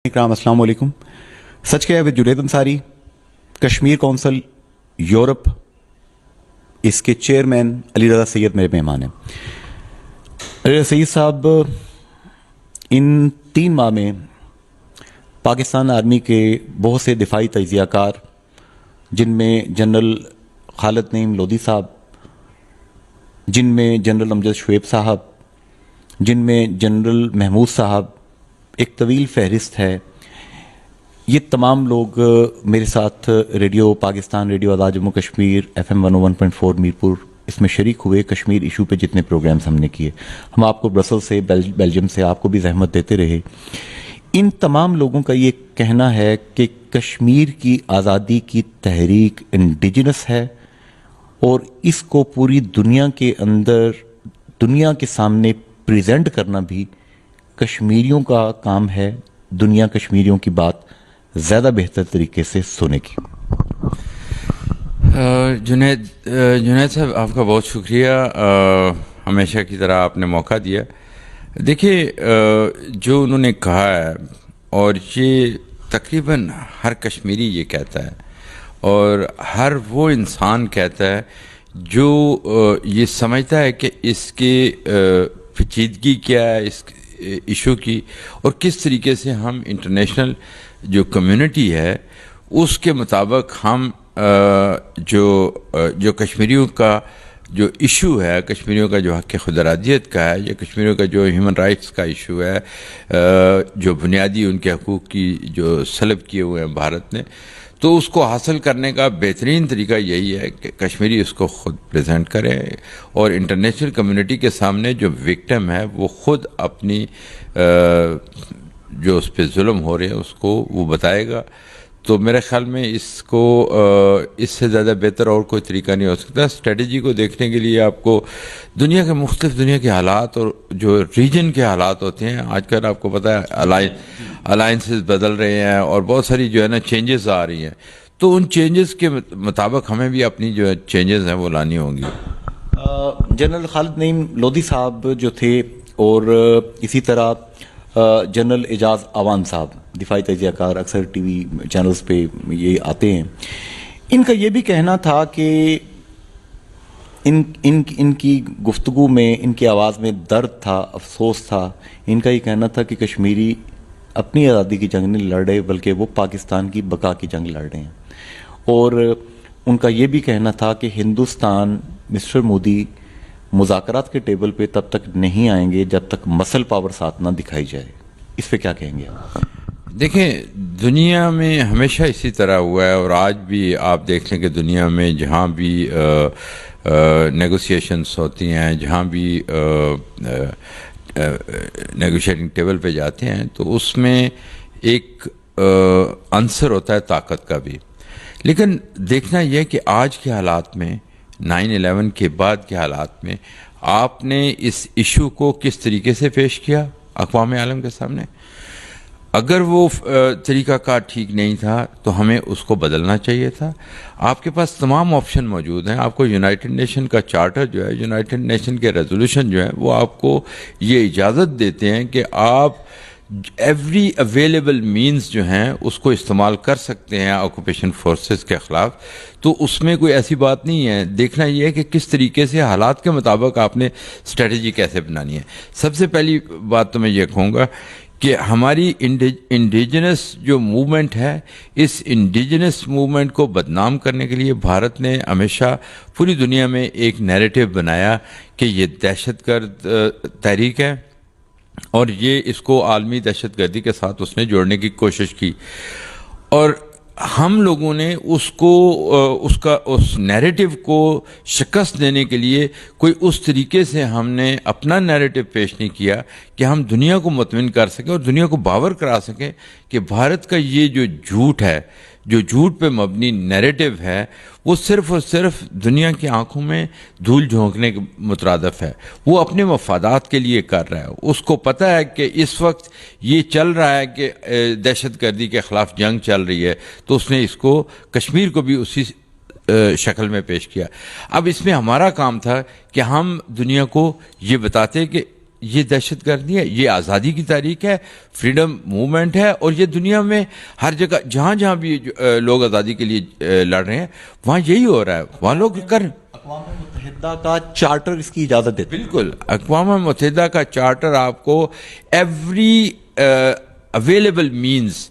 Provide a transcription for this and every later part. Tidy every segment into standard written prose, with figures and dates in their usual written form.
اکرام السلام علیکم. سچ کیا ہے جنید انصاری کشمیر کونسل یورپ اس کے چیئرمین علی رضا سید میرے مہمان ہیں. علی رضا سید صاحب ان 3 ماہ میں پاکستان آرمی کے بہت سے دفاعی تجزیہ کار جن میں جنرل خالد نعیم لودھی صاحب، جن میں جنرل امجد شعیب صاحب، جن میں جنرل محمود صاحب، ایک طویل فہرست ہے، یہ تمام لوگ میرے ساتھ ریڈیو پاکستان، ریڈیو آزاد جموں کشمیر، FM 101.4 میرپور اس میں شریک ہوئے. کشمیر ایشو پہ جتنے پروگرامز ہم نے کیے، ہم آپ کو برسل سے، بیلجیم سے آپ کو بھی زحمت دیتے رہے. ان تمام لوگوں کا یہ کہنا ہے کہ کشمیر کی آزادی کی تحریک انڈیجنس ہے اور اس کو پوری دنیا کے اندر، دنیا کے سامنے پریزنٹ کرنا بھی کشمیریوں کا کام ہے. دنیا کشمیریوں کی بات زیادہ بہتر طریقے سے سنے کی. جنید صاحب آپ کا بہت شکریہ، ہمیشہ کی طرح آپ نے موقع دیا. دیکھیے جو انہوں نے کہا ہے اور یہ تقریباً ہر کشمیری یہ کہتا ہے اور ہر وہ انسان کہتا ہے جو یہ سمجھتا ہے کہ اس کے پیچیدگی کیا ہے اس ایشو کی اور کس طریقے سے ہم انٹرنیشنل جو کمیونٹی ہے اس کے مطابق ہم جو کشمیریوں کا جو ایشو ہے، کشمیریوں کا جو حق خود ارادیت کا ہے یا کشمیریوں کا جو ہیومن رائٹس کا ایشو ہے، جو بنیادی ان کے حقوق کی جو سلب کیے ہوئے ہیں بھارت نے، تو اس کو حاصل کرنے کا بہترین طریقہ یہی ہے کہ کشمیری اس کو خود پریزنٹ کرے اور انٹرنیشنل کمیونٹی کے سامنے جو وکٹم ہے وہ خود اپنی جو اس پہ ظلم ہو رہے ہیں اس کو وہ بتائے گا. تو میرے خیال میں اس کو اس سے زیادہ بہتر اور کوئی طریقہ نہیں ہو سکتا. اسٹریٹجی کو دیکھنے کے لیے آپ کو دنیا کے مختلف دنیا کے حالات اور جو ریجن کے حالات ہوتے ہیں، آج کل آپ کو پتہ ہے الائنسز بدل رہے ہیں اور بہت ساری جو ہے نا چینجز آ رہی ہیں، تو ان چینجز کے مطابق ہمیں بھی اپنی جو چینجز ہیں وہ لانی ہوں گی. جنرل خالد نعیم لودھی صاحب جو تھے اور اسی طرح جنرل اعجاز اعوان صاحب دفاعی تجزیہ کار، اکثر ٹی وی چینلز پہ یہ آتے ہیں، ان کا یہ بھی کہنا تھا کہ ان کی گفتگو میں، ان کی آواز میں درد تھا، افسوس تھا. ان کا یہ کہنا تھا کہ کشمیری اپنی آزادی کی جنگ نہیں لڑ رہے بلکہ وہ پاکستان کی بقا کی جنگ لڑ رہے ہیں. اور ان کا یہ بھی کہنا تھا کہ ہندوستان، مسٹر مودی مذاکرات کے ٹیبل پہ تب تک نہیں آئیں گے جب تک مسل پاور ساتھ نہ دکھائی جائے. اس پہ کیا کہیں گے آپ؟ دیکھیں دنیا میں ہمیشہ اسی طرح ہوا ہے اور آج بھی آپ دیکھ لیں کہ دنیا میں جہاں بھی نیگوسیشنس ہوتی ہیں، جہاں بھی نیگوشیٹنگ ٹیبل پہ جاتے ہیں تو اس میں ایک عنصر ہوتا ہے طاقت کا بھی. لیکن دیکھنا یہ کہ آج کے حالات میں، 9/11 کے بعد کے حالات میں آپ نے اس ایشو کو کس طریقے سے پیش کیا اقوام عالم کے سامنے. اگر وہ طریقہ کار ٹھیک نہیں تھا تو ہمیں اس کو بدلنا چاہیے تھا. آپ کے پاس تمام آپشن موجود ہیں. آپ کو یونائٹڈ نیشن کا چارٹر جو ہے، یونائٹڈ نیشن کے ریزولوشن جو ہے وہ آپ کو یہ اجازت دیتے ہیں کہ آپ ایوری اویلیبل مینز جو ہیں اس کو استعمال کر سکتے ہیں آکوپیشن فورسز کے خلاف. تو اس میں کوئی ایسی بات نہیں ہے. دیکھنا یہ ہے کہ کس طریقے سے حالات کے مطابق آپ نے اسٹریٹجی کیسے بنانی ہے. سب سے پہلی بات تو میں یہ کہوں گا کہ ہماری انڈیجنس جو موومنٹ ہے، اس انڈیجنس موومنٹ کو بدنام کرنے کے لیے بھارت نے ہمیشہ پوری دنیا میں ایک نیریٹو بنایا کہ یہ دہشت گرد تحریک ہے اور یہ اس کو عالمی دہشت گردی کے ساتھ اس نے جوڑنے کی کوشش کی. اور ہم لوگوں نے اس نیریٹو کو شکست دینے کے لیے کوئی اس طریقے سے ہم نے اپنا نیریٹو پیش نہیں کیا کہ ہم دنیا کو مطمئن کر سکیں اور دنیا کو باور کرا سکیں کہ بھارت کا یہ جو جھوٹ ہے، جو جھوٹ پہ مبنی نیریٹو ہے، وہ صرف اور صرف دنیا کی آنکھوں میں دھول جھونکنے کے مترادف ہے. وہ اپنے مفادات کے لیے کر رہا ہے. اس کو پتہ ہے کہ اس وقت یہ چل رہا ہے کہ دہشت گردی کے خلاف جنگ چل رہی ہے، تو اس نے اس کو کشمیر کو بھی اسی شکل میں پیش کیا. اب اس میں ہمارا کام تھا کہ ہم دنیا کو یہ بتاتے کہ یہ دہشت گردی ہے، یہ آزادی کی تحریک ہے، فریڈم موومنٹ ہے، اور یہ دنیا میں ہر جگہ جہاں جہاں بھی لوگ آزادی کے لیے لڑ رہے ہیں وہاں یہی ہو رہا ہے، وہاں لوگ اقوام متحدہ کا چارٹر اس کی اجازت دیتا ہے. بالکل اقوام متحدہ کا چارٹر آپ کو every available means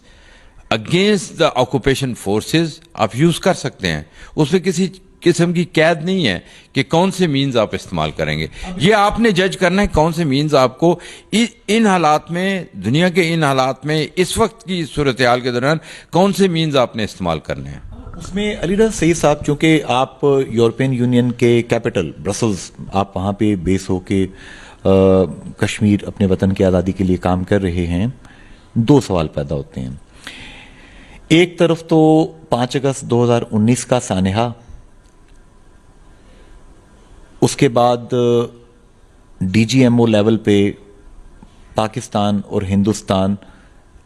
against the occupation forces آپ یوز کر سکتے ہیں، اس میں کسی قسم کی قید نہیں ہے کہ کون سے مینز آپ استعمال کریں گے. یہ آپ نے جج کرنا ہے کون سے مینز آپ کو ان حالات میں، دنیا کے ان حالات میں، اس وقت کی صورتحال کے دوران کون سے مینز آپ نے استعمال کرنے ہیں. اس میں علی رضا سعید صاحب، چونکہ آپ یورپین یونین کے کیپٹل برسلز، آپ وہاں پہ بیس ہو کے کشمیر اپنے وطن کی آزادی کے لیے کام کر رہے ہیں، دو سوال پیدا ہوتے ہیں. ایک طرف تو 5 اگست 2019 کا سانحہ، اس کے بعد D G M O level پہ پاکستان اور ہندوستان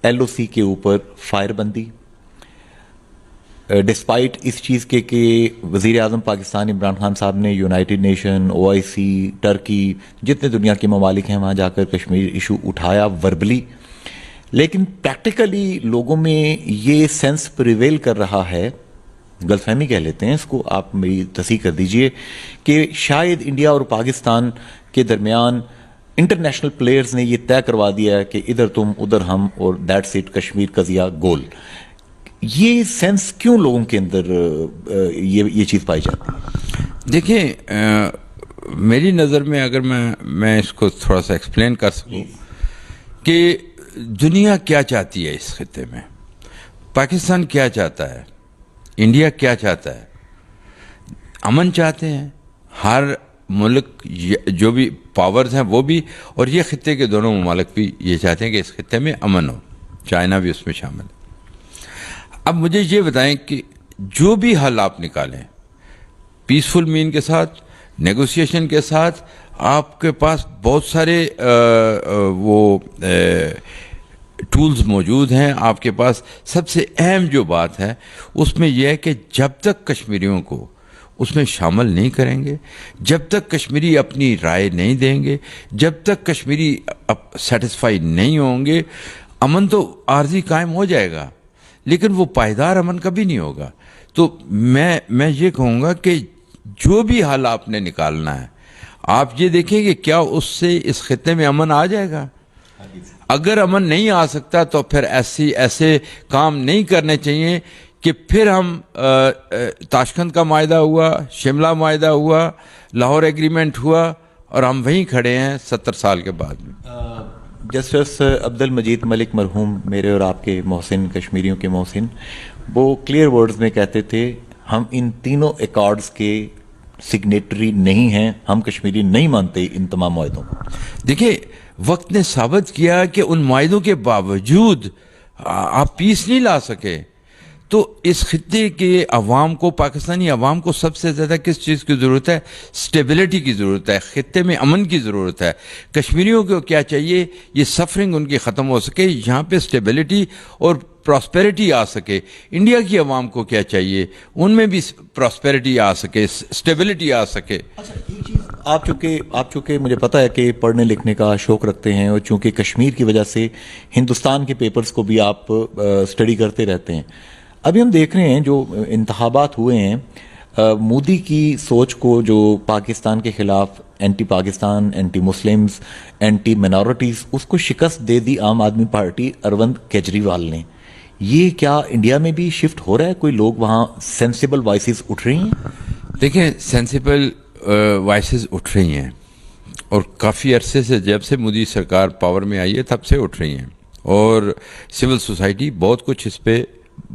ایل او سی کے اوپر فائر بندی، ڈسپائٹ اس چیز کے کہ وزیر اعظم پاکستان عمران خان صاحب نے یونائٹڈ نیشن، او آئی سی، ٹرکی، جتنے دنیا کے ممالک ہیں وہاں جا کر کشمیر ایشو اٹھایا وربلی، لیکن پریکٹیکلی لوگوں میں یہ سینس پریویل کر رہا ہے، غلط فہمی کہہ لیتے ہیں اس کو، آپ میری تصحیح کر دیجئے، کہ شاید انڈیا اور پاکستان کے درمیان انٹرنیشنل پلیئرز نے یہ طے کروا دیا ہے کہ ادھر تم ادھر ہم، اور دیٹس اٹ، کشمیر قضیہ گول. یہ سینس کیوں لوگوں کے اندر یہ چیز پائی جاتی ہے؟ دیکھیں، میری نظر میں اگر میں اس کو تھوڑا سا ایکسپلین کر سکوں کہ دنیا کیا چاہتی ہے اس خطے میں، پاکستان کیا چاہتا ہے، انڈیا کیا چاہتا ہے. امن چاہتے ہیں ہر ملک، جو بھی پاورز ہیں وہ بھی، اور یہ خطے کے دونوں ممالک بھی یہ چاہتے ہیں کہ اس خطے میں امن ہو، چائنا بھی اس میں شامل ہے. اب مجھے یہ بتائیں کہ جو بھی حل آپ نکالیں پیسفل مین کے ساتھ، نیگوسیشن کے ساتھ، آپ کے پاس بہت سارے وہ ٹولز موجود ہیں آپ کے پاس. سب سے اہم جو بات ہے اس میں یہ ہے کہ جب تک کشمیریوں کو اس میں شامل نہیں کریں گے، جب تک کشمیری اپنی رائے نہیں دیں گے، جب تک کشمیری سیٹسفائی نہیں ہوں گے، امن تو عارضی قائم ہو جائے گا لیکن وہ پائیدار امن کبھی نہیں ہوگا. تو میں یہ کہوں گا کہ جو بھی حل آپ نے نکالنا ہے، آپ یہ دیکھیں کہ کیا اس سے اس خطے میں امن آ جائے گا. اگر امن نہیں آ سکتا تو پھر ایسے کام نہیں کرنے چاہیے کہ پھر ہم تاشکند کا معاہدہ ہوا، شملہ معاہدہ ہوا، لاہور ایگریمنٹ ہوا، اور ہم وہیں کھڑے ہیں 70 سال کے بعد میں. جسٹس عبد المجید ملک مرحوم، میرے اور آپ کے محسن، کشمیریوں کے محسن، وہ کلیئر ورڈز میں کہتے تھے ہم ان تینوں ایکارڈز کے سگنیٹری نہیں ہیں، ہم کشمیری نہیں مانتے ان تمام معاہدوں کو. دیکھیں، وقت نے ثابت کیا کہ ان معاہدوں کے باوجود آپ پیس نہیں لا سکے. تو اس خطے کے عوام کو، پاکستانی عوام کو سب سے زیادہ کس چیز کی ضرورت ہے؟ سٹیبلٹی کی ضرورت ہے، خطے میں امن کی ضرورت ہے. کشمیریوں کو کیا چاہیے؟ یہ سفرنگ ان کی ختم ہو سکے، یہاں پہ سٹیبلٹی اور پراسپیرٹی آ سکے. انڈیا کی عوام کو کیا چاہیے؟ ان میں بھی پراسپیرٹی آ سکے، سٹیبلٹی آ سکے. اچھا، ایک چیز، آپ چونکہ مجھے پتا ہے کہ پڑھنے لکھنے کا شوق رکھتے ہیں، اور چونکہ کشمیر کی وجہ سے ہندوستان کے پیپرز کو بھی آپ اسٹڈی کرتے رہتے ہیں. ابھی ہم دیکھ رہے ہیں جو انتخابات ہوئے ہیں، مودی کی سوچ کو، جو پاکستان کے خلاف anti Pakistan, anti Muslims, anti minorities, اس کو شکست دے دی عام آدمی پارٹی اروند کیجریوال نے. یہ کیا انڈیا میں بھی شفٹ ہو رہا ہے؟ کوئی لوگ وہاں سینسیبل وائسز اٹھ رہی ہیں؟ دیکھیں، سینسیبل وائسز اٹھ رہی ہیں، اور کافی عرصے سے، جب سے مودی سرکار پاور میں آئی ہے تب سے اٹھ رہی ہیں، اور سول سوسائٹی بہت کچھ اس پہ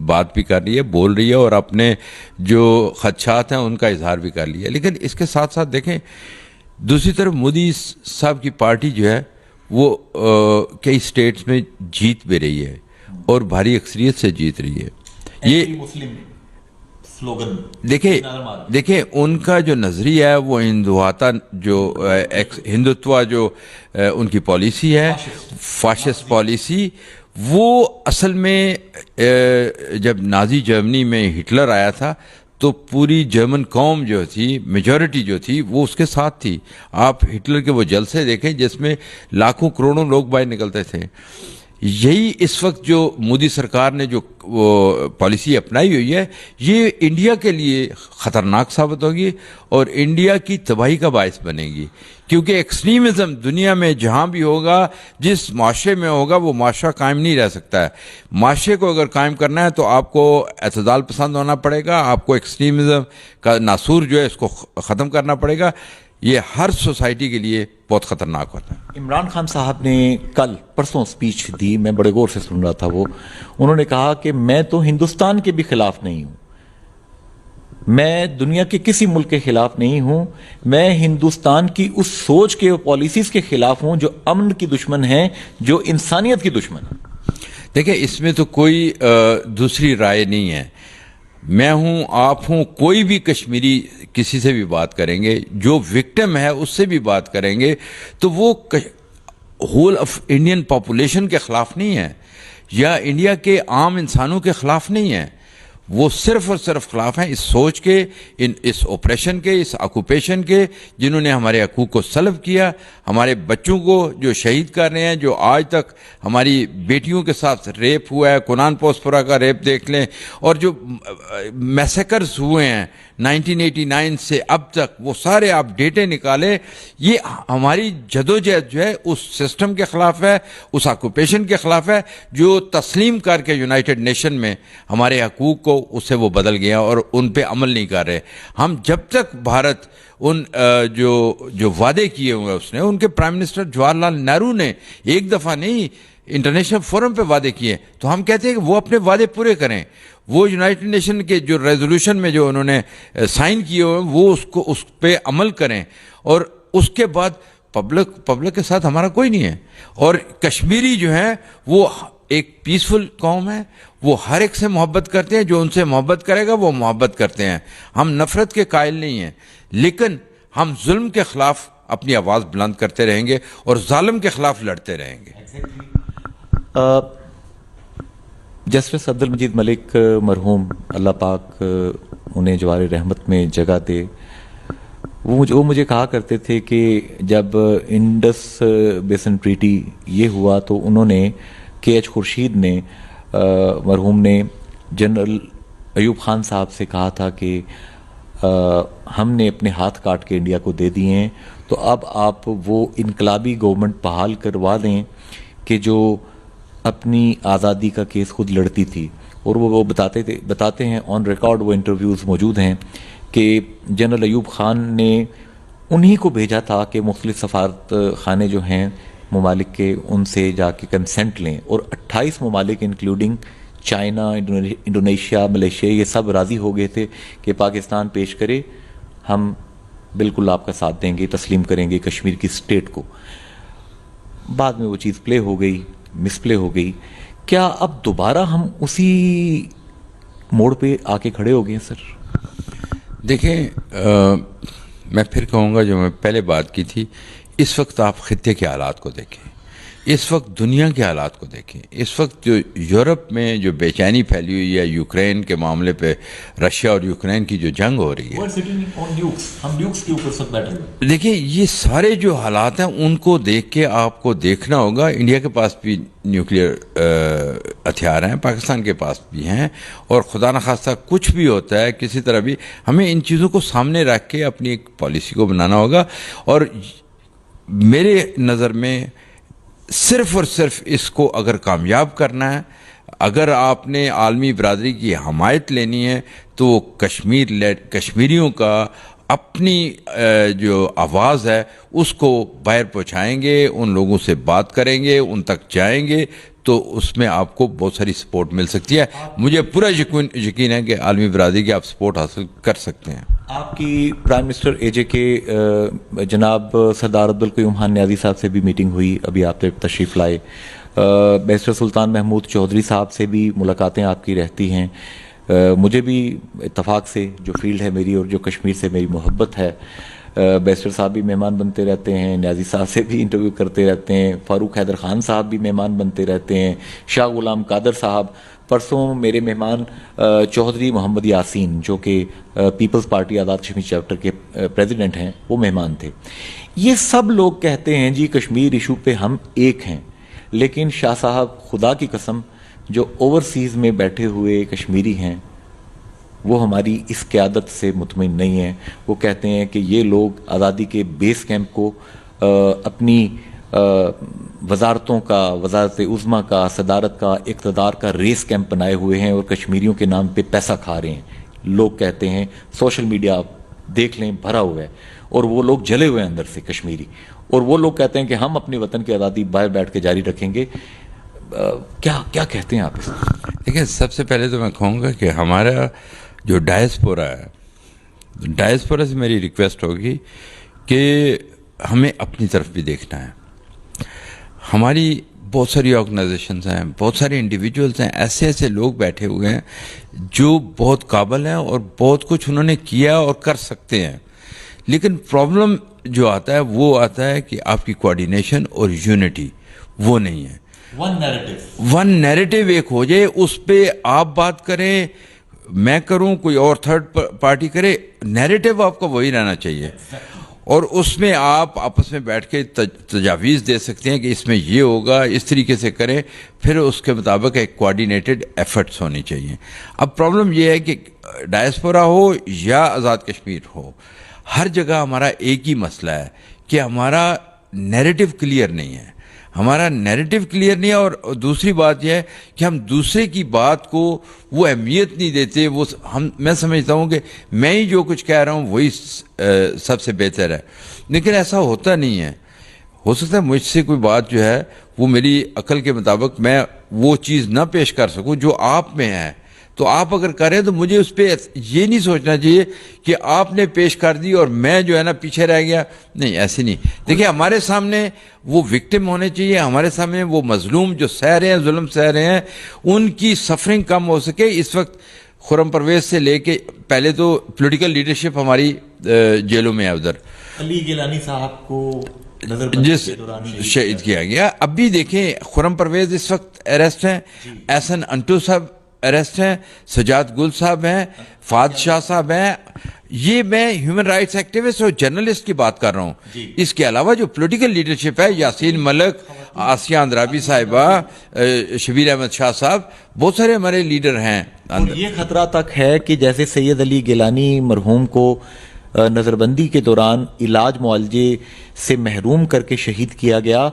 بات بھی کر رہی ہے، بول رہی ہے، اور اپنے جو خدشات ہیں ان کا اظہار بھی کر لیا. لیکن اس کے ساتھ ساتھ دیکھیں، دوسری طرف مودی صاحب کی پارٹی جو ہے وہ کئی سٹیٹس میں جیت بھی رہی ہے، اور بھاری اکثریت سے جیت رہی ہے. یہ دیکھیں ان کا جو نظریہ ہے وہ ہندوتا، جو ہندوتوا جو ان کی پالیسی ہے، فاشسٹ پالیسی، وہ اصل میں جب نازی جرمنی میں ہٹلر آیا تھا تو پوری جرمن قوم جو تھی، میجورٹی جو تھی، وہ اس کے ساتھ تھی. آپ ہٹلر کے وہ جلسے دیکھیں جس میں لاکھوں کروڑوں لوگ باہر نکلتے تھے. یہی اس وقت جو مودی سرکار نے جو وہ پالیسی اپنائی ہوئی ہے، یہ انڈیا کے لیے خطرناک ثابت ہوگی اور انڈیا کی تباہی کا باعث بنے گی. کیونکہ ایکسٹریمزم دنیا میں جہاں بھی ہوگا، جس معاشرے میں ہوگا، وہ معاشرہ قائم نہیں رہ سکتا ہے. معاشرے کو اگر قائم کرنا ہے تو آپ کو اعتدال پسند ہونا پڑے گا، آپ کو ایکسٹریمزم کا ناسور جو ہے اس کو ختم کرنا پڑے گا. یہ ہر سوسائٹی کے لیے بہت خطرناک ہوتا ہے. عمران خان صاحب نے کل پرسوں سپیچ دی، میں بڑے غور سے سن رہا تھا. انہوں نے کہا کہ میں تو ہندوستان کے بھی خلاف نہیں ہوں، میں دنیا کے کسی ملک کے خلاف نہیں ہوں، میں ہندوستان کی اس سوچ کے پالیسیز کے خلاف ہوں جو امن کی دشمن ہیں، جو انسانیت کی دشمن ہے. دیکھیں اس میں تو کوئی دوسری رائے نہیں ہے. میں ہوں، آپ ہوں، کوئی بھی کشمیری کسی سے بھی بات کریں گے، جو وکٹم ہے اس سے بھی بات کریں گے، تو وہ ہول آف انڈین پاپولیشن کے خلاف نہیں ہے یا انڈیا کے عام انسانوں کے خلاف نہیں ہے. وہ صرف اور صرف خلاف ہیں اس سوچ کے، اس اوپریشن کے، اس آکوپیشن کے، جنہوں نے ہمارے حقوق کو سلب کیا، ہمارے بچوں کو جو شہید کر رہے ہیں، جو آج تک ہماری بیٹیوں کے ساتھ ریپ ہوا ہے. کنان پوسپورا کا ریپ دیکھ لیں، اور جو میسیکرز ہوئے ہیں 1989 سے اب تک، وہ سارے آپ ڈیٹے نکالیں. یہ ہماری جدوجہد جو ہے اس سسٹم کے خلاف ہے، اس آکوپیشن کے خلاف ہے جو تسلیم کر کے یونائٹڈ نیشن میں ہمارے حقوق کو اس سے وہ بدل گیا اور ان پہ عمل نہیں کر رہے. ہم جب تک بھارت ان جو وعدے کیے ہوئے اس نے، ان کے پرائم منسٹر جواہر لال نہرو نے ایک دفعہ نہیں انٹرنیشنل فورم پہ وعدے کیے، تو ہم کہتے ہیں کہ وہ اپنے وعدے پورے کریں. وہ یونائٹڈ نیشن کے جو ریزولوشن میں جو انہوں نے سائن کیے ہوئے ہیں، وہ اس پہ عمل کریں. اور اس کے بعد پبلک کے ساتھ ہمارا کوئی نہیں ہے. اور کشمیری جو ہیں وہ ایک پیسفل قوم ہے، وہ ہر ایک سے محبت کرتے ہیں، جو ان سے محبت کرے گا وہ محبت کرتے ہیں. ہم نفرت کے قائل نہیں ہیں، لیکن ہم ظلم کے خلاف اپنی آواز بلند کرتے رہیں گے اور ظالم کے خلاف لڑتے رہیں گے. جسٹس عبد المجید ملک مرحوم، اللہ پاک انہیں جوار رحمت میں جگہ دے، وہ مجھے کہا کرتے تھے کہ جب انڈس بیسن ٹریٹی یہ ہوا تو انہوں نے کے ایچ خورشید نے مرحوم نے جنرل ایوب خان صاحب سے کہا تھا کہ ہم نے اپنے ہاتھ کاٹ کے انڈیا کو دے دیے ہیں، تو اب آپ وہ انقلابی گورنمنٹ بحال کروا دیں کہ جو اپنی آزادی کا کیس خود لڑتی تھی. اور وہ بتاتے ہیں، آن ریکارڈ وہ انٹرویوز موجود ہیں، کہ جنرل ایوب خان نے انہی کو بھیجا تھا کہ مختلف سفارت خانے جو ہیں ممالک کے، ان سے جا کے کنسنٹ لیں، اور 28 ممالک انکلوڈنگ چائنا، انڈونیشیا، ملیشیا، یہ سب راضی ہو گئے تھے کہ پاکستان پیش کرے، ہم بالکل آپ کا ساتھ دیں گے، تسلیم کریں گے کشمیر کی اسٹیٹ کو. بعد میں وہ چیز پلے ہو گئی، مس پلے ہو گئی. کیا اب دوبارہ ہم اسی موڑ پہ آ کے کھڑے ہو گئے ہیں سر؟ دیکھیں، میں پھر کہوں گا جو میں پہلے بات کی تھی، اس وقت آپ خطے کے حالات کو دیکھیں، اس وقت دنیا کے حالات کو دیکھیں. اس وقت جو یورپ میں جو بے چینی پھیلی ہوئی ہے یوکرین کے معاملے پہ، رشیا اور یوکرین کی جو جنگ ہو رہی ہے، دیکھیں یہ سارے جو حالات ہیں ان کو دیکھ کے آپ کو دیکھنا ہوگا. انڈیا کے پاس بھی نیوکلیئر ہتھیار ہیں، پاکستان کے پاس بھی ہیں، اور خدا نخواستہ کچھ بھی ہوتا ہے کسی طرح بھی، ہمیں ان چیزوں کو سامنے رکھ کے اپنی ایک پالیسی کو بنانا ہوگا. اور میرے نظر میں صرف اور صرف اس کو اگر کامیاب کرنا ہے، اگر آپ نے عالمی برادری کی حمایت لینی ہے، تو کشمیریوں کا اپنی جو آواز ہے اس کو باہر پہنچائیں گے، ان لوگوں سے بات کریں گے، ان تک جائیں گے، تو اس میں آپ کو بہت ساری سپورٹ مل سکتی ہے. مجھے پورا یقین ہے کہ عالمی برادری کی آپ سپورٹ حاصل کر سکتے ہیں. آپ کی پرائم منسٹر اے جے کے جناب سردار عبدالقیوم خان نیازی صاحب سے بھی میٹنگ ہوئی، ابھی آپ تشریف لائے. بیرسٹر سلطان محمود چودھری صاحب سے بھی ملاقاتیں آپ کی رہتی ہیں. مجھے بھی اتفاق سے جو فیلڈ ہے میری اور جو کشمیر سے میری محبت ہے، بیسٹر صاحب بھی مہمان بنتے رہتے ہیں, نیازی صاحب سے بھی انٹرویو کرتے رہتے ہیں, فاروق حیدر خان صاحب بھی مہمان بنتے رہتے ہیں, شاہ غلام قادر صاحب, پرسوں میرے مہمان چودھری محمد یاسین جو کہ Peoples party Azad Kashmir chapter کے پریزیڈنٹ ہیں, وہ مہمان تھے. یہ سب لوگ کہتے ہیں جی کشمیر ایشو پہ ہم ایک ہیں, لیکن شاہ صاحب خدا کی قسم جو اوورسیز میں بیٹھے ہوئے کشمیری ہیں وہ ہماری اس قیادت سے مطمئن نہیں ہیں. وہ کہتے ہیں کہ یہ لوگ آزادی کے بیس کیمپ کو اپنی وزارتوں کا, وزارت عظمیٰ کا, صدارت کا, اقتدار کا ریس کیمپ بنائے ہوئے ہیں اور کشمیریوں کے نام پہ پیسہ کھا رہے ہیں. لوگ کہتے ہیں, سوشل میڈیا آپ دیکھ لیں بھرا ہوا ہے, اور وہ لوگ جلے ہوئے ہیں اندر سے کشمیری, اور وہ لوگ کہتے ہیں کہ ہم اپنے وطن کی آزادی باہر بیٹھ کے جاری رکھیں گے. کیا کہتے ہیں آپ اس میں؟ دیکھیں, سب سے پہلے تو میں کہوں گا کہ ہمارا جو ڈائسپورا ہے, ڈائسپورا سے میری ریکویسٹ ہوگی کہ ہمیں اپنی طرف بھی دیکھنا ہے. ہماری بہت ساری آرگنائزیشنز ہیں, بہت سارے انڈیویجولز ہیں, ایسے ایسے لوگ بیٹھے ہوئے ہیں جو بہت قابل ہیں اور بہت کچھ انہوں نے کیا اور کر سکتے ہیں. لیکن پرابلم جو آتا ہے وہ آتا ہے کہ آپ کی کوآرڈینیشن اور یونٹی وہ نہیں ہے. ون نیریٹو ایک ہو جائے, اس پہ آپ بات کریں, میں کروں, کوئی اور تھرڈ پارٹی کرے, نیریٹو آپ کا وہی رہنا چاہیے. اور اس میں آپ آپس میں بیٹھ کے تجاویز دے سکتے ہیں کہ اس میں یہ ہوگا, اس طریقے سے کریں, پھر اس کے مطابق ایک کوآرڈینیٹڈ ایفرٹس ہونی چاہیے. اب پرابلم یہ ہے کہ ڈائسپورا ہو یا آزاد کشمیر ہو, ہر جگہ ہمارا ایک ہی مسئلہ ہے کہ ہمارا نیریٹو کلیئر نہیں ہے. ہمارا نیریٹو کلیئر نہیں ہے, اور دوسری بات یہ ہے کہ ہم دوسرے کی بات کو وہ اہمیت نہیں دیتے. وہ میں سمجھتا ہوں کہ میں ہی جو کچھ کہہ رہا ہوں وہی سب سے بہتر ہے, لیکن ایسا ہوتا نہیں ہے. ہو سکتا ہے مجھ سے کوئی بات جو ہے وہ میری عقل کے مطابق میں وہ چیز نہ پیش کر سکوں جو آپ میں ہے, تو آپ اگر کریں تو مجھے اس پہ یہ نہیں سوچنا چاہیے کہ آپ نے پیش کر دی اور میں جو ہے نا پیچھے رہ گیا. نہیں, ایسے نہیں. دیکھیں, ہمارے سامنے وہ وکٹم ہونے چاہیے, ہمارے سامنے وہ مظلوم جو سہ رہے ہیں, ظلم سہ رہے ہیں, ان کی سفرنگ کم ہو سکے. اس وقت خرم پرویز سے لے کے پہلے تو پولیٹیکل لیڈرشپ ہماری جیلوں میں ہے. ادھر علی گیلانی صاحب کو جس شہید کیا گیا. اب بھی دیکھیں, خرم پرویز اس وقت اریسٹ ہیں, احسن انٹو صاحب اریسٹ ہیں, سجاد گل صاحب ہیں, فہد شاہ صاحب ہیں. یہ میں ہیومن رائٹس ایکٹیوسٹ اور جرنلسٹ کی بات کر رہا ہوں. اس کے علاوہ جو پولیٹیکل لیڈرشپ ہے, یاسین ملک, آسیہ اندرابی صاحبہ, شبیر احمد شاہ صاحب, بہت سارے ہمارے لیڈر ہیں. یہ خطرہ تک ہے کہ جیسے سید علی گیلانی مرحوم کو نظر بندی کے دوران علاج معالجے سے محروم کر کے شہید کیا گیا,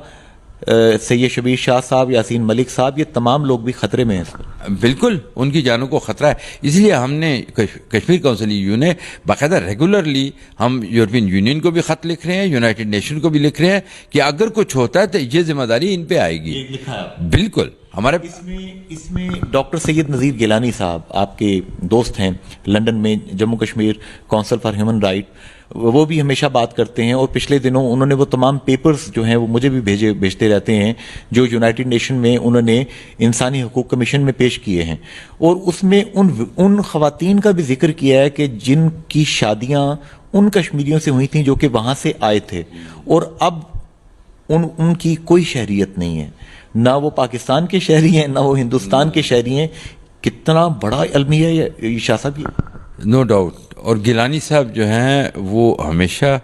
سید شبیر شاہ صاحب, یاسین ملک صاحب, یہ تمام لوگ بھی خطرے میں ہیں. بالکل, ان کی جانوں کو خطرہ ہے. اس لیے ہم نے کشمیر کونسل یو نے باقاعدہ ریگولرلی ہم یورپین یونین کو بھی خط لکھ رہے ہیں, یونائٹڈ نیشن کو بھی لکھ رہے ہیں کہ اگر کچھ ہوتا ہے تو یہ ذمہ داری ان پہ آئے گی. بالکل. ہمارے اس میں ڈاکٹر سید نذیر گیلانی صاحب آپ کے دوست ہیں لنڈن میں, Jammu Kashmir council for human right, وہ بھی ہمیشہ بات کرتے ہیں, اور پچھلے دنوں انہوں نے وہ تمام پیپرز جو ہیں وہ مجھے بھی بھیجتے رہتے ہیں جو یونائٹڈ نیشن میں انہوں نے انسانی حقوق کمیشن میں پیش کیے ہیں, اور اس میں ان خواتین کا بھی ذکر کیا ہے کہ جن کی شادیاں ان کشمیریوں سے ہوئی تھیں جو کہ وہاں سے آئے تھے, اور اب ان کی کوئی شہریت نہیں ہے, نہ وہ پاکستان کے شہری ہیں نہ وہ ہندوستان کے شہری ہیں. کتنا بڑا المیہ ہے یہ شاہ صاحب. No doubt. اور گیلانی صاحب جو ہیں وہ ہمیشہ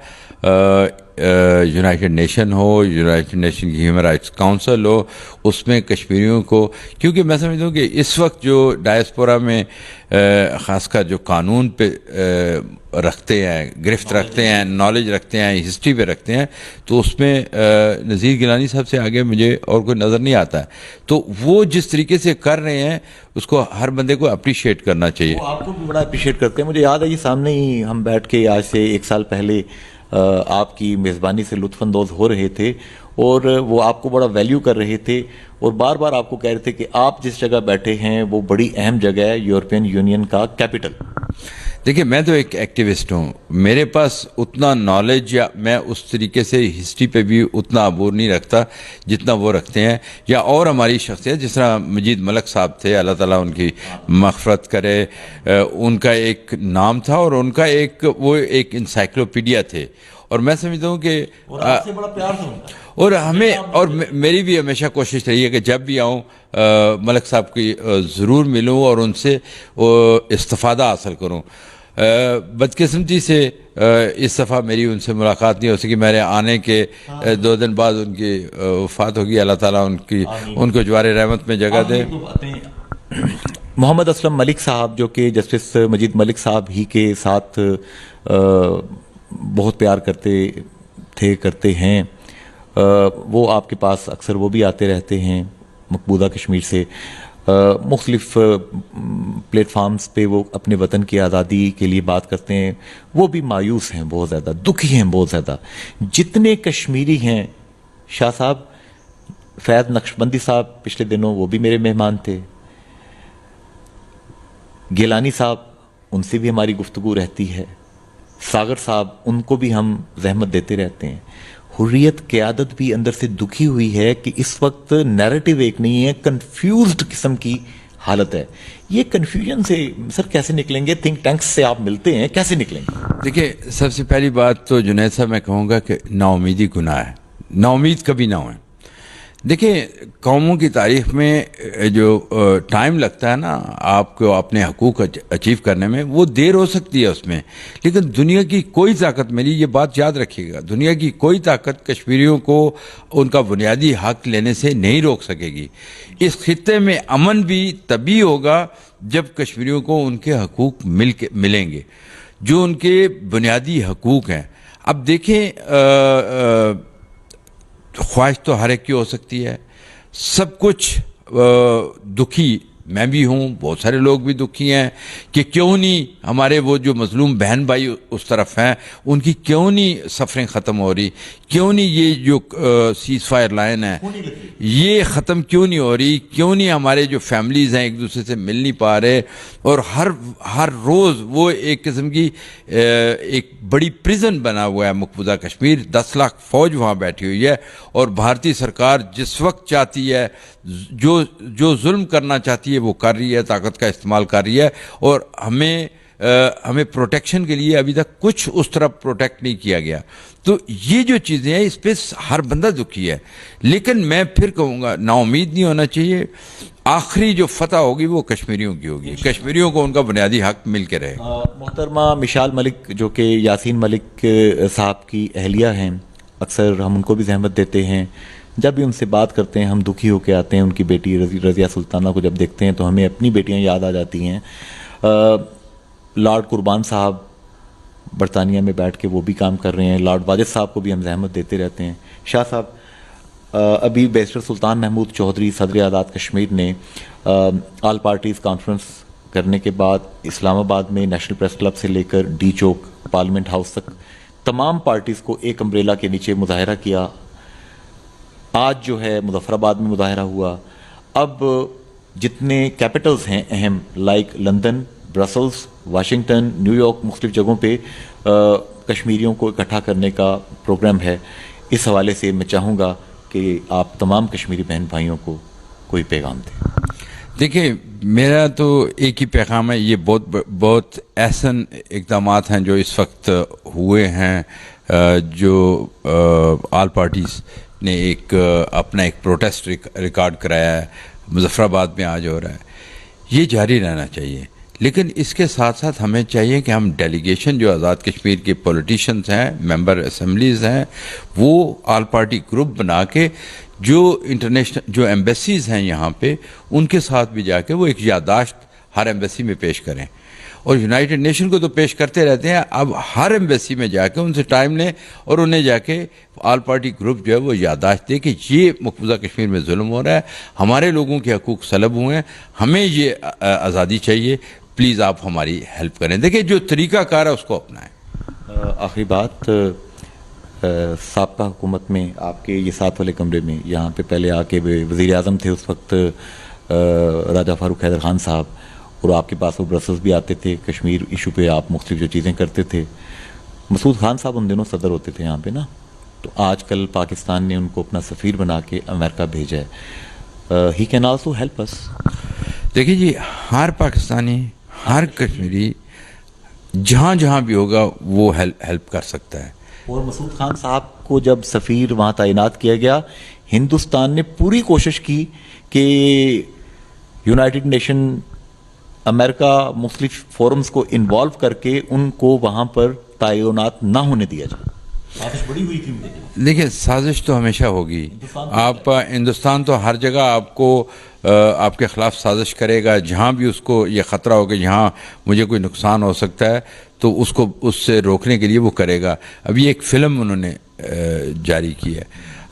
یونائٹڈ نیشن ہو, یونائٹڈ نیشن کی ہیومن رائٹس کاؤنسل ہو, اس میں کشمیریوں کو, کیونکہ میں سمجھتا ہوں کہ اس وقت جو ڈائسپورا میں خاص کر جو قانون پہ رکھتے ہیں, گرفت رکھتے ہیں, نالج رکھتے ہیں, ہسٹری پہ رکھتے ہیں, تو اس میں نذیر گیلانی صاحب سے آگے مجھے اور کوئی نظر نہیں آتا ہے. تو وہ جس طریقے سے کر رہے ہیں اس کو ہر بندے کو اپریشیٹ کرنا چاہیے. وہ آپ کو بھی بڑا اپریشیٹ کرتے ہیں. مجھے یاد ہے یہ سامنے ہی ہم بیٹھ کے آج سے 1 سال پہلے آپ کی میزبانی سے لطف اندوز ہو رہے تھے, اور وہ آپ کو بڑا ویلیو کر رہے تھے, اور بار بار آپ کو کہہ رہے تھے کہ آپ جس جگہ بیٹھے ہیں وہ بڑی اہم جگہ ہے, یورپین یونین کا کیپٹل. دیکھیں میں تو ایک ایکٹیوسٹ ہوں, میرے پاس اتنا نالج یا میں اس طریقے سے ہسٹری پہ بھی اتنا عبور نہیں رکھتا جتنا وہ رکھتے ہیں, یا اور ہماری شخصیت جس طرح مجید ملک صاحب تھے, اللہ تعالیٰ ان کی مغفرت کرے, ان کا ایک نام تھا اور ان کا وہ ایک انسائکلوپیڈیا تھے, اور میں سمجھتا ہوں کہ اور ہمیں اور میری بھی ہمیشہ کوشش رہی ہے کہ جب بھی آؤں ملک صاحب کی ضرور ملوں اور ان سے استفادہ حاصل کروں. بدقسمتی سے اس دفعہ میری ان سے ملاقات نہیں ہو سکی. میرے آنے کے 2 دن بعد ان کی وفات ہوگی, اللہ تعالیٰ ان کو جوار رحمت میں جگہ دے. محمد اسلم ملک صاحب جو کہ جسٹس مجید ملک صاحب ہی کے ساتھ بہت پیار کرتے ہیں, وہ آپ کے پاس اکثر وہ بھی آتے رہتے ہیں مقبوضہ کشمیر سے. مختلف پلیٹ فارمز پہ وہ اپنے وطن کی آزادی کے لیے بات کرتے ہیں. وہ بھی مایوس ہیں, بہت زیادہ دکھی ہیں, بہت زیادہ. جتنے کشمیری ہیں, شاہ صاحب, فیض نقشبندی صاحب پچھلے دنوں وہ بھی میرے مہمان تھے, گیلانی صاحب ان سے بھی ہماری گفتگو رہتی ہے, ساگر صاحب ان کو بھی ہم زحمت دیتے رہتے ہیں. حریت قیادت بھی اندر سے دکھی ہوئی ہے کہ اس وقت نیریٹو ایک نہیں ہے, کنفیوزڈ قسم کی حالت ہے. یہ کنفیوژن سے سر کیسے نکلیں گے؟ تھنک ٹینکس سے آپ ملتے ہیں, کیسے نکلیں گے؟ دیکھیں سب سے پہلی بات تو جنید صاحب میں کہوں گا کہ نا امیدی گناہ ہے, نا امید کبھی نہ ہوئے. دیکھیں قوموں کی تاریخ میں جو ٹائم لگتا ہے نا آپ کو اپنے حقوق اچیو کرنے میں, وہ دیر ہو سکتی ہے اس میں, لیکن دنیا کی کوئی طاقت, میری یہ بات یاد رکھیے گا, دنیا کی کوئی طاقت کشمیریوں کو ان کا بنیادی حق لینے سے نہیں روک سکے گی. اس خطے میں امن بھی تبھی ہوگا جب کشمیریوں کو ان کے حقوق ملیں گے, جو ان کے بنیادی حقوق ہیں. اب دیکھیں خواہش تو ہر ایک کی ہو سکتی ہے, سب کچھ دکھی میں بھی ہوں, بہت سارے لوگ بھی دکھی ہیں کہ کیوں نہیں ہمارے وہ جو مظلوم بہن بھائی اس طرف ہیں ان کی کیوں نہیں سفریں ختم ہو رہی, کیوں نہیں یہ جو سیز فائر لائن ہے یہ ختم کیوں نہیں ہو رہی, کیوں نہیں ہمارے جو فیملیز ہیں ایک دوسرے سے مل نہیں پا رہے, اور ہر روز وہ ایک قسم کی ایک بڑی پریزن بنا ہوا ہے مقبوضہ کشمیر. 10 لاکھ فوج وہاں بیٹھی ہوئی ہے, اور بھارتی سرکار جس وقت چاہتی ہے جو ظلم کرنا چاہتی ہے وہ کر رہی ہے, طاقت کا استعمال کر رہی ہے, اور ہمیں پروٹیکشن کے لیے ابھی تک کچھ اس طرح پروٹیکٹ نہیں کیا گیا. تو یہ جو چیزیں ہیں اس پہ ہر بندہ دکھی ہے, لیکن میں پھر کہوں گا نا امید نہیں ہونا چاہیے. آخری جو فتح ہوگی وہ کشمیریوں کی ہوگی, کشمیریوں کو ان کا بنیادی حق مل کے رہے. محترمہ مشال ملک جو کہ یاسین ملک صاحب کی اہلیہ ہیں, اکثر ہم ان کو بھی زحمت دیتے ہیں, جب بھی ان سے بات کرتے ہیں ہم دکھی ہو کے آتے ہیں. ان کی بیٹی رضیہ سلطانہ کو جب دیکھتے ہیں تو ہمیں اپنی بیٹیاں یاد آ جاتی ہیں. لارڈ قربان صاحب برطانیہ میں بیٹھ کے وہ بھی کام کر رہے ہیں, لارڈ واجد صاحب کو بھی ہم زحمت دیتے رہتے ہیں. شاہ صاحب, ابھی بیرسٹر سلطان محمود چودھری صدر آزاد کشمیر نے آل پارٹیز کانفرنس کرنے کے بعد اسلام آباد میں نیشنل پریس کلب سے لے کر ڈی چوک پارلیمنٹ ہاؤس تک تمام پارٹیز کو ایک امبریلا کے نیچے مظاہرہ کیا. آج جو ہے مظفر آباد میں مظاہرہ ہوا. اب جتنے کیپٹلز ہیں اہم like London, Brussels, Washington, new York, مختلف جگہوں پہ کشمیریوں کو اکٹھا کرنے کا پروگرام ہے. اس حوالے سے میں چاہوں گا کہ آپ تمام کشمیری بہن بھائیوں کو کوئی پیغام دیں. دیکھیں میرا تو ایک ہی پیغام ہے, یہ بہت احسن اقدامات ہیں جو اس وقت ہوئے ہیں, جو آل پارٹیز نے اپنا ایک پروٹیسٹ ریکارڈ کرایا ہے مظفر آباد میں آج ہو رہا ہے. یہ جاری رہنا چاہیے, لیکن اس کے ساتھ ساتھ ہمیں چاہیے کہ ہم ڈیلیگیشن جو آزاد کشمیر کے پولیٹیشنز ہیں, ممبر اسمبلیز ہیں, وہ آل پارٹی گروپ بنا کے جو انٹرنیشنل جو ایمبیسیز ہیں یہاں پہ ان کے ساتھ بھی جا کے وہ ایک یادداشت ہر ایمبیسی میں پیش کریں. اور یونائٹڈ نیشن کو تو پیش کرتے رہتے ہیں, اب ہر ایمبیسی میں جا کے ان سے ٹائم لیں اور انہیں جا کے آل پارٹی گروپ جو ہے وہ یادداشت دے کہ یہ مقبوضہ کشمیر میں ظلم ہو رہا ہے, ہمارے لوگوں کے حقوق سلب ہوئے ہیں, ہمیں یہ آزادی چاہیے, پلیز آپ ہماری ہیلپ کریں. دیکھیں جو طریقہ کار ہے اس کو اپنائیں. آخری بات, سابقہ حکومت میں آپ کے یہ 7 والے کمرے میں یہاں پہ پہلے آ کے وزیر اعظم تھے اس وقت راجہ فاروق حیدر خان صاحب, اور آپ کے پاس وہ برسلز بھی آتے تھے، کشمیر ایشو پہ آپ مختلف جو چیزیں کرتے تھے. مسعود خان صاحب ان دنوں صدر ہوتے تھے یہاں پہ نا، تو آج کل پاکستان نے ان کو اپنا سفیر بنا کے امریکہ بھیجا ہے. He can also help us. دیکھیے جی، ہر پاکستانی، ہر کشمیری جہاں جہاں بھی ہوگا وہ ہیلپ کر سکتا ہے. اور مسعود خان صاحب کو جب سفیر وہاں تعینات کیا گیا، ہندوستان نے پوری کوشش کی کہ یونائٹڈ نیشن، امریکہ، مختلف فورمز کو انوالو کر کے ان کو وہاں پر تعینات نہ ہونے دیا جائے. سازش بڑی ہوئی تھی. دیکھیں، سازش تو ہمیشہ ہوگی. آپ ہندوستان تو ہر جگہ آپ کو آپ کے خلاف سازش کرے گا. جہاں بھی اس کو یہ خطرہ ہوگا جہاں مجھے کوئی نقصان ہو سکتا ہے تو اس سے روکنے کے لیے وہ کرے گا. ابھی ایک فلم انہوں نے جاری کی ہے.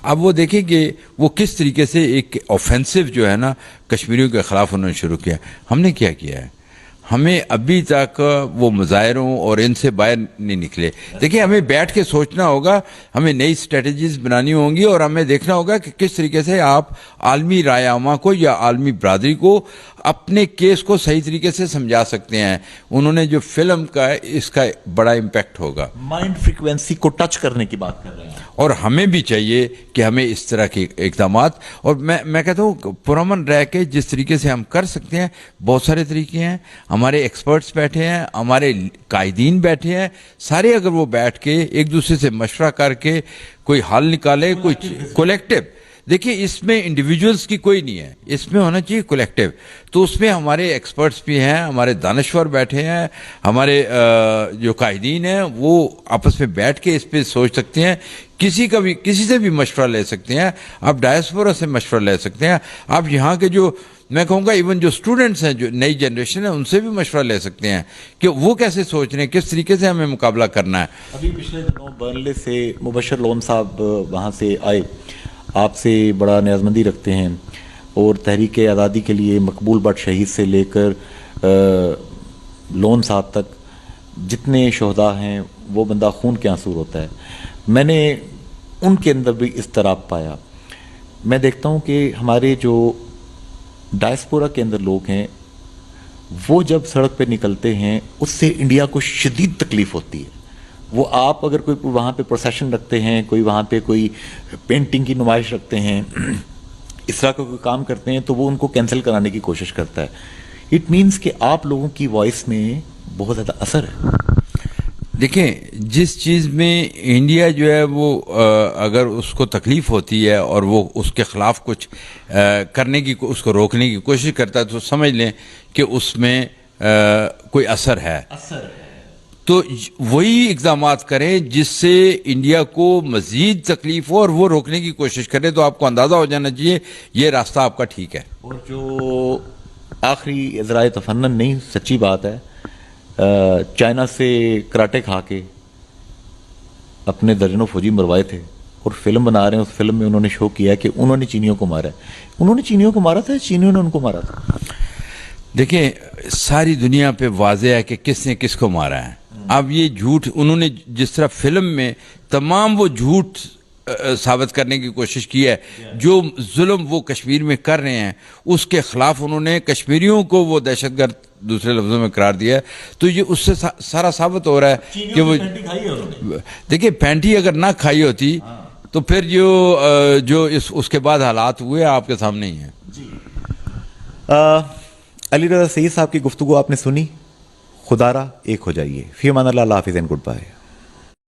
اب وہ دیکھیں کہ وہ کس طریقے سے ایک آفینسو جو ہے نا کشمیریوں کے خلاف انہوں نے شروع کیا. ہم نے کیا کیا ہے؟ ہمیں ابھی تک وہ مظاہروں اور ان سے باہر نہیں نکلے. دیکھیں، ہمیں بیٹھ کے سوچنا ہوگا، ہمیں نئی اسٹریٹجیز بنانی ہوں گی، اور ہمیں دیکھنا ہوگا کہ کس طریقے سے آپ عالمی رائے عامہ کو یا عالمی برادری کو اپنے کیس کو صحیح طریقے سے سمجھا سکتے ہیں. انہوں نے جو فلم کا ہے اس کا بڑا امپیکٹ ہوگا. مائنڈ فریکوینسی کو ٹچ کرنے کی بات کر رہے ہیں. اور ہمیں بھی چاہیے کہ ہمیں اس طرح کے اقدامات، اور میں کہتا ہوں پرامن رہ کے جس طریقے سے ہم کر سکتے ہیں، بہت سارے طریقے ہیں. ہمارے ایکسپرٹس بیٹھے ہیں، ہمارے قائدین بیٹھے ہیں، سارے اگر وہ بیٹھ کے ایک دوسرے سے مشورہ کر کے کوئی حل نکالے، کوئی کولیکٹیو. دیکھیے، اس میں انڈیویجولز کی کوئی نہیں ہے، اس میں ہونا چاہیے کولیکٹیو. تو اس میں ہمارے ایکسپرٹس بھی ہیں، ہمارے دانشور بیٹھے ہیں، ہمارے جو قائدین ہیں وہ آپس میں بیٹھ کے اس پہ سوچ سکتے ہیں. کسی سے بھی مشورہ لے سکتے ہیں. آپ ڈائسپورا سے مشورہ لے سکتے ہیں. آپ یہاں کے جو میں کہوں گا ایون جو اسٹوڈنٹس ہیں، جو نئی جنریشن ہے، ان سے بھی مشورہ لے سکتے ہیں کہ وہ کیسے سوچ رہے ہیں، کس طریقے سے ہمیں مقابلہ کرنا ہے. ابھی پچھلے دنوں برنلے سے مبشر لون صاحب وہاں سے آئے، آپ سے بڑا نیازمندی رکھتے ہیں، اور تحریک آزادی کے لیے مقبول بٹ شہید سے لے کر لون صاحب تک جتنے شہداء ہیں وہ بندہ خون کے آنسو ہوتا ہے. میں نے ان کے اندر بھی اضطراب پایا. میں دیکھتا ہوں کہ ہمارے جو ڈائسپورا کے اندر لوگ ہیں وہ جب سڑک پہ نکلتے ہیں اس سے انڈیا کو شدید تکلیف ہوتی ہے. وہ آپ اگر کوئی وہاں پہ پروسیشن رکھتے ہیں، کوئی وہاں پہ کوئی پینٹنگ کی نمائش رکھتے ہیں، اس طرح کا کوئی کام کرتے ہیں، تو وہ ان کو کینسل کرانے کی کوشش کرتا ہے. اٹ مینس کہ آپ لوگوں کی وائس میں بہت زیادہ اثر ہے. دیکھیں، جس چیز میں انڈیا جو ہے وہ اگر اس کو تکلیف ہوتی ہے اور وہ اس کے خلاف کچھ کرنے کی، اس کو روکنے کی کوشش کرتا ہے، تو سمجھ لیں کہ اس میں کوئی اثر ہے. تو وہی اقدامات کریں جس سے انڈیا کو مزید تکلیف ہو اور وہ روکنے کی کوشش کرے. تو آپ کو اندازہ ہو جانا چاہیے یہ راستہ آپ کا ٹھیک ہے. اور جو آخری ذرائع تفنن نہیں، سچی بات ہے، چائنا سے کراٹے کھا کے اپنے درجنوں فوجی مروائے تھے اور فلم بنا رہے ہیں. اس فلم میں انہوں نے شو کیا ہے کہ انہوں نے چینیوں کو مارا ہے. انہوں نے چینیوں کو مارا تھا، چینیوں نے ان کو مارا تھا. دیکھیں، ساری دنیا پہ واضح ہے کہ کس نے کس کو مارا ہے. اب یہ جھوٹ انہوں نے جس طرح فلم میں تمام وہ جھوٹ ثابت کرنے کی کوشش کی ہے، جو ظلم وہ کشمیر میں کر رہے ہیں اس کے خلاف انہوں نے کشمیریوں کو وہ دہشت گرد دوسرے لفظوں میں قرار دیا ہے. تو یہ اس سے سارا ثابت ہو رہا ہے کہ وہ دیکھیں، پینٹی اگر نہ کھائی ہوتی تو پھر جو اس کے بعد حالات ہوئے آپ کے سامنے ہی ہیں. علی رضا سید صاحب کی گفتگو آپ نے سنی. خدا را ایک ہو جائیے. فی امان اللہ. حافظ اینڈ گڈ بائے.